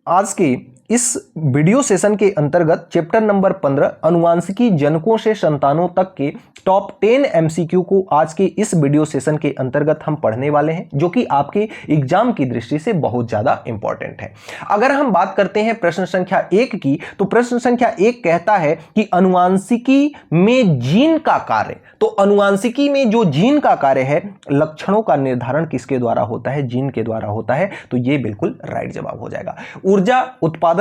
आज के इस वीडियो सेशन के अंतर्गत चैप्टर नंबर 15 अनुवांशिकी जनकों से संतानों तक के टॉप 10 एमसीक्यू को आज के इस वीडियो सेशन के अंतर्गत हम पढ़ने वाले हैं, जो कि आपके एग्जाम की दृष्टि से बहुत ज्यादा इंपॉर्टेंट है। अगर हम बात करते हैं प्रश्न संख्या 1 की, तो प्रश्न संख्या 1 कहता है कि अनुवांशिकी में जीन का कार्य। तो अनुवांशिकी में जो जीन का कार्य है, लक्षणों का निर्धारण किसके द्वारा होता है? जीन के द्वारा होता है। तो ये बिल्कुल राइट जवाब हो जाएगा। ऊर्जा उत्पादन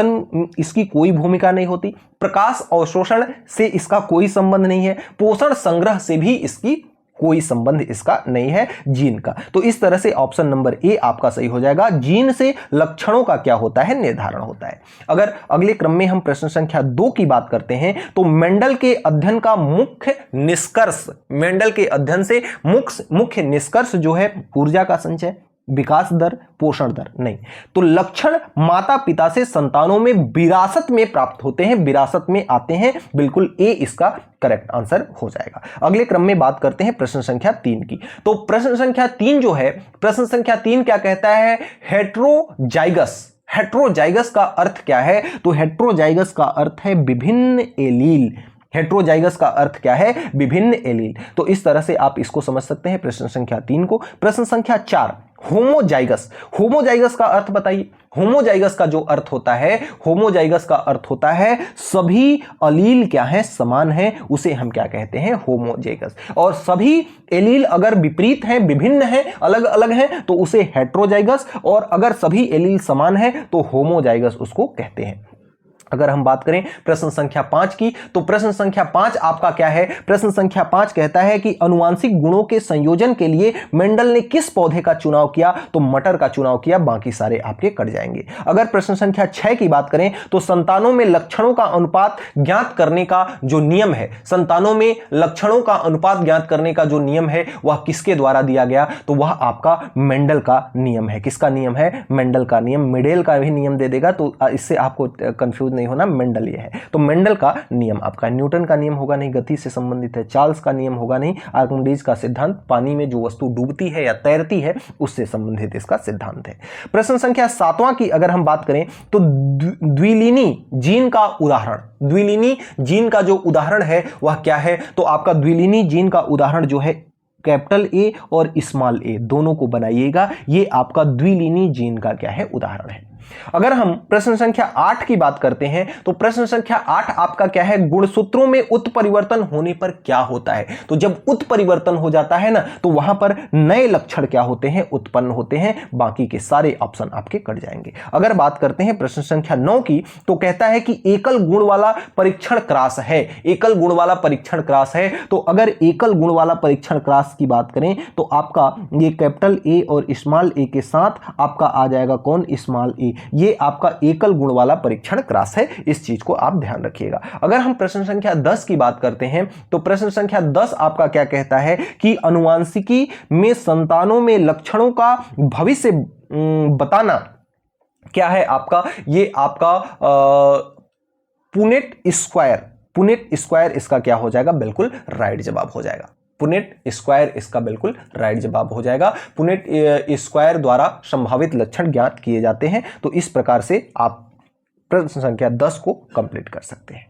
इसकी कोई भूमिका नहीं होती, प्रकाश अवशोषण से इसका कोई संबंध नहीं है, पोषण संग्रह से भी इसकी कोई संबंध इसका नहीं है जीन का। तो इस तरह से ऑप्शन नंबर ए आपका सही हो जाएगा। जीन से लक्षणों का क्या होता है? निर्धारण होता है। अगर अगले क्रम में हम प्रश्न संख्या 2 की बात करते हैं, तो मेंडल के अध्ययन का मुख्य निष्कर्ष, मेंडल के अध्ययन से मुख्य निष्कर्ष जो है ऊर्जा का संचय, विकास दर, पोषण दर नहीं। तो लक्षण माता पिता से संतानों में विरासत में प्राप्त होते हैं, विरासत में आते हैं। बिल्कुल ए इसका करेक्ट आंसर हो जाएगा। अगले क्रम में बात करते हैं प्रश्न संख्या 3 की। तो प्रश्न संख्या 3 जो है, प्रश्न संख्या 3 क्या कहता है? हेट्रोजाइगस। हेट्रोजाइगस का अर्थ क्या है? तो हेट्रोजाइगस का अर्थ है विभिन्न एलील। हेट्रोजाइगस का अर्थ क्या है? विभिन्न एलील। तो इस तरह से आप इसको समझ सकते हैं प्रश्न संख्या 3 को। प्रश्न संख्या 4 होमोजाइगस। होमोजाइगस का अर्थ बताइए। होमोजाइगस का जो अर्थ होता है, होमोजाइगस का अर्थ होता है सभी अलील क्या है? समान है, उसे हम क्या कहते हैं? होमोजाइगस। और सभी एलील अगर विपरीत हैं, विभिन्न हैं, अलग अलग हैं, तो उसे हेट्रोजाइगस। और अगर सभी एलील समान है तो होमोजाइगस उसको कहते हैं। अगर हम बात करें प्रश्न संख्या 5 की, तो प्रश्न संख्या 5 आपका क्या है? प्रश्न संख्या 5 कहता है कि अनुवांशिक गुणों के संयोजन के लिए मेंडल ने किस पौधे का चुनाव किया? तो मटर का चुनाव किया, बाकी सारे आपके कट जाएंगे। अगर प्रश्न संख्या 6 की बात करें, तो संतानों में लक्षणों का अनुपात ज्ञात करने का जो नियम है, संतानों में लक्षणों का अनुपात ज्ञात करने का जो नियम है, वह किसके द्वारा दिया गया? तो वह आपका मेंडल का नियम है। किसका नियम है? मेंडल का नियम। मेडेल का भी नियम दे देगा, तो इससे आपको कंफ्यूज नहीं होना, मेंडल ये है। तो मेंडल का नियम आपका न्यूटन का नियम होगा नहीं, गति से संबंधित है। चार्ल्स का नियम होगा नहीं, आर्किमिडीज का सिद्धांत, पानी में जो वस्तु डूबती है या तैरती है उससे संबंधित इसका सिद्धांत है। प्रश्न संख्या 7वां की अगर हम बात करें, तो द्विलीनी जीन का उदाहरण, द्विलीनी जीन का जो उदाहरण है वह क्या है? तो आपका द्विलीनी जीन का उदाहरण जो है, कैपिटल ए और स्मॉल ए दोनों को बनाइएगा, ये आपका द्विलीनी जीन का क्या है? उदाहरण है। अगर हम प्रश्न संख्या 8 की बात करते हैं, तो प्रश्न संख्या 8 आपका क्या है? गुणसूत्रों में उत्परिवर्तन होने पर क्या होता है? तो जब उत्परिवर्तन हो जाता है ना, तो वहां पर नए लक्षण क्या होते हैं? उत्पन्न होते हैं। बाकी के सारे ऑप्शन आपके कट जाएंगे। अगर बात करते हैं प्रश्न संख्या 9 की, तो कहता है कि एकल गुण वाला परीक्षण क्रॉस है। एकल गुण वाला परीक्षण क्रॉस है। तो अगर एकल गुण वाला परीक्षण क्रॉस की बात करें, तो आपका ये कैपिटल ए और स्मॉल ए के साथ आपका आ जाएगा कौन? स्मॉल ए। ये आपका एकल गुण वाला परीक्षण क्रॉस है। इस चीज को आप ध्यान रखिएगा। अगर हम प्रश्न संख्या 10 की बात करते हैं, तो प्रश्न संख्या 10 आपका क्या कहता है? कि अनुवांशिकी में संतानों में लक्षणों का भविष्य बताना क्या है आपका? ये आपका पुनेट स्क्वायर। पुनेट स्क्वायर इसका क्या हो जाएगा? बिल्कुल राइट जवाब हो जाएगा। पुनेट स्क्वायर इसका बिल्कुल राइट जवाब हो जाएगा। पुनेट स्क्वायर द्वारा संभावित लक्षण ज्ञात किए जाते हैं। तो इस प्रकार से आप प्रश्न संख्या 10 को कंप्लीट कर सकते हैं।